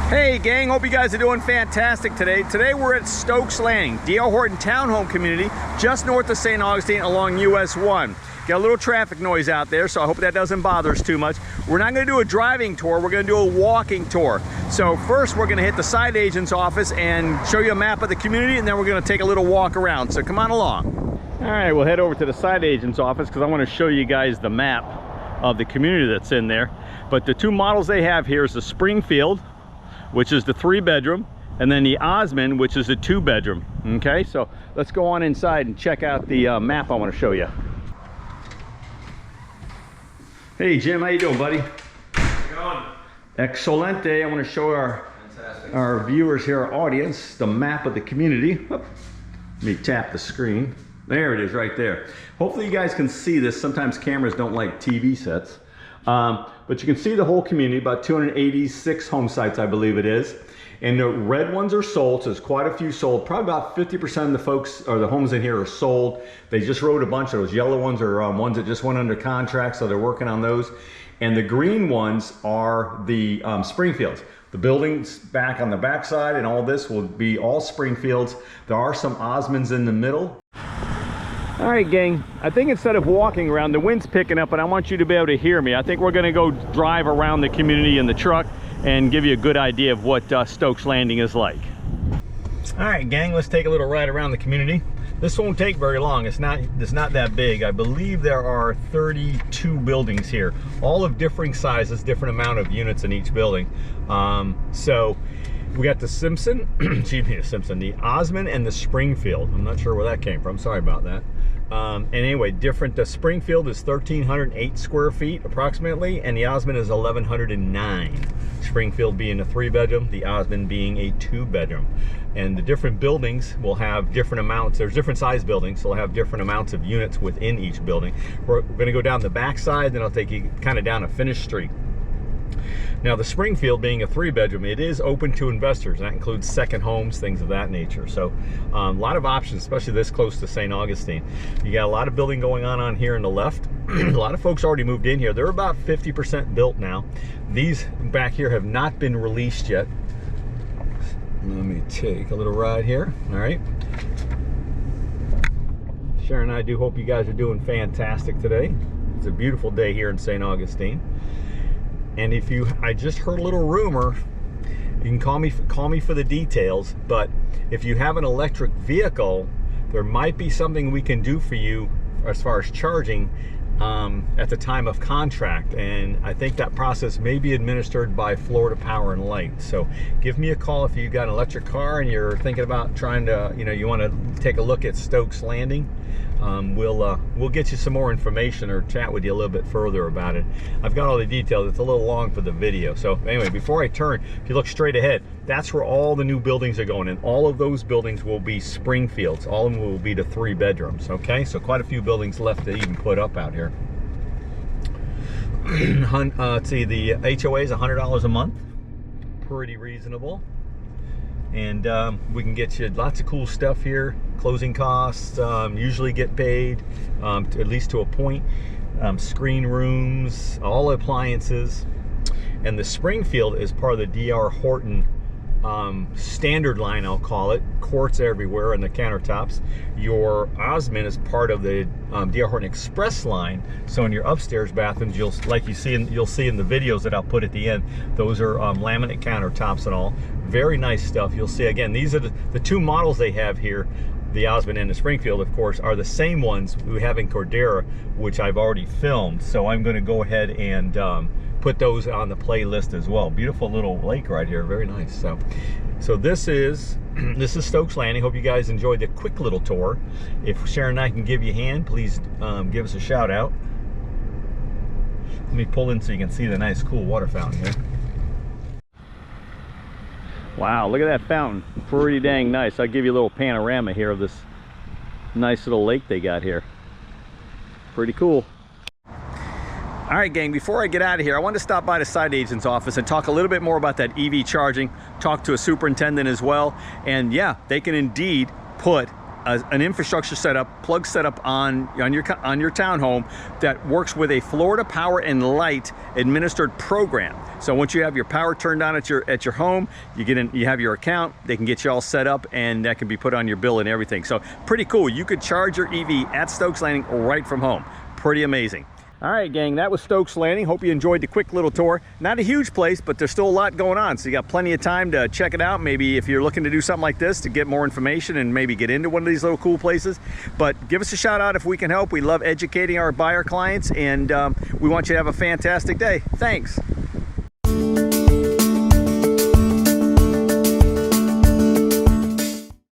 Hey gang, hope you guys are doing fantastic today. Today we're at Stokes Landing, DR Horton Townhome community, just north of St. Augustine along US 1. Got a little traffic noise out there, so I hope that doesn't bother us too much. We're not gonna do a driving tour, we're gonna do a walking tour. So first we're gonna hit the site agent's office and show you a map of the community, and then we're gonna take a little walk around, so come on along. All right, we'll head over to the site agent's office because I wanna show you guys the map of the community that's in there. But the two models they have here is the Springfield, which is the 3-bedroom, and then the Osmond, which is the 2-bedroom. Okay, so let's go on inside and check out the map I want to show you. Hey Jim, how you doing, buddy? How's it going? Excelente. I want to show our viewers here, our audience, the map of the community. Let me tap the screen. There it is right there. Hopefully you guys can see this. Sometimes cameras don't like TV sets. But you can see the whole community, about 286 home sites, I believe it is. And the red ones are sold, so there's quite a few sold. Probably about 50% of the folks, or the homes in here, are sold. They just wrote a bunch of those. Yellow ones are ones that just went under contract, so they're working on those. And the green ones are the Springfields. The buildings back on the backside and all this will be all Springfields. There are some Osmonds in the middle. All right, gang, I think instead of walking around, the wind's picking up, and I want you to be able to hear me. I think we're gonna go drive around the community in the truck and give you a good idea of what Stokes Landing is like. All right, gang, let's take a little ride around the community. This won't take very long. It's not that big. I believe there are 32 buildings here, all of differing sizes, different amount of units in each building. So we got the the Osmond and the Springfield. I'm not sure where that came from. Sorry about that. And anyway, the Springfield is 1,308 square feet approximately, and the Osmond is 1,109. Springfield being a 3-bedroom, the Osmond being a 2-bedroom. And the different buildings will have different amounts. There's different size buildings, so they'll have different amounts of units within each building. We're gonna go down the back side, then I'll take you kind of down a finished street. Now the Springfield being a 3-bedroom, it is open to investors. That includes second homes, things of that nature. So a lot of options, especially this close to St. Augustine. You got a lot of building going on here on the left. A lot of folks already moved in here. They're about 50% built now. These back here have not been released yet. Let me take a little ride here. All right. Sharon and I do hope you guys are doing fantastic today. It's a beautiful day here in St. Augustine. And I just heard a little rumor, you can call me for the details, but if you have an electric vehicle, there might be something we can do for you as far as charging at the time of contract. And I think that process may be administered by Florida Power and Light. So give me a call if you've got an electric car and you're thinking about trying to, you want to take a look at Stokes Landing. We'll get you some more information or chat with you a little bit further about it. I've got all the details. It's a little long for the video. So anyway, before I turn, if you look straight ahead, that's where all the new buildings are going, and all of those buildings will be Springfields. All of them will be the 3-bedrooms. Okay, so quite a few buildings left to even put up out here. Let's see, the HOA is $100 a month. Pretty reasonable. And we can get you lots of cool stuff here. Closing costs usually get paid, at least to a point. Screen rooms, all appliances. And the Springfield is part of the DR Horton standard line, I'll call it. Quartz everywhere on the countertops. Your Osmond is part of the DR Horton Express line. So in your upstairs bathrooms, you'll see in the videos that I'll put at the end, those are laminate countertops and all. Very nice stuff. You'll see, again, these are the two models they have here. The Osmond and the Springfield, of course, are the same ones we have in Cordera, which I've already filmed. So I'm going to go ahead and put those on the playlist as well. Beautiful little lake right here, very nice. So this is Stokes Landing. Hope you guys enjoyed the quick little tour. If Sharon and I can give you a hand, please give us a shout out. Let me pull in so you can see the nice cool water fountain here. Wow, look at that fountain. Pretty dang nice. I'll give you a little panorama here of this nice little lake they got here. Pretty cool. All right, gang, before I get out of here, I wanted to stop by the site agent's office and talk a little bit more about that EV charging, talk to a superintendent as well. And yeah, they can indeed put an infrastructure setup, plug setup on your townhome that works with a Florida Power and Light administered program. So once you have your power turned on at your home, you have your account, they can get you all set up, and that can be put on your bill and everything. So pretty cool. You could charge your EV at Stokes Landing right from home. Pretty amazing. All right, gang, that was Stokes Landing. Hope you enjoyed the quick little tour. Not a huge place, but there's still a lot going on, so you got plenty of time to check it out. Maybe if you're looking to do something like this to get more information and maybe get into one of these little cool places. But give us a shout out if we can help. We love educating our buyer clients, and we want you to have a fantastic day. Thanks.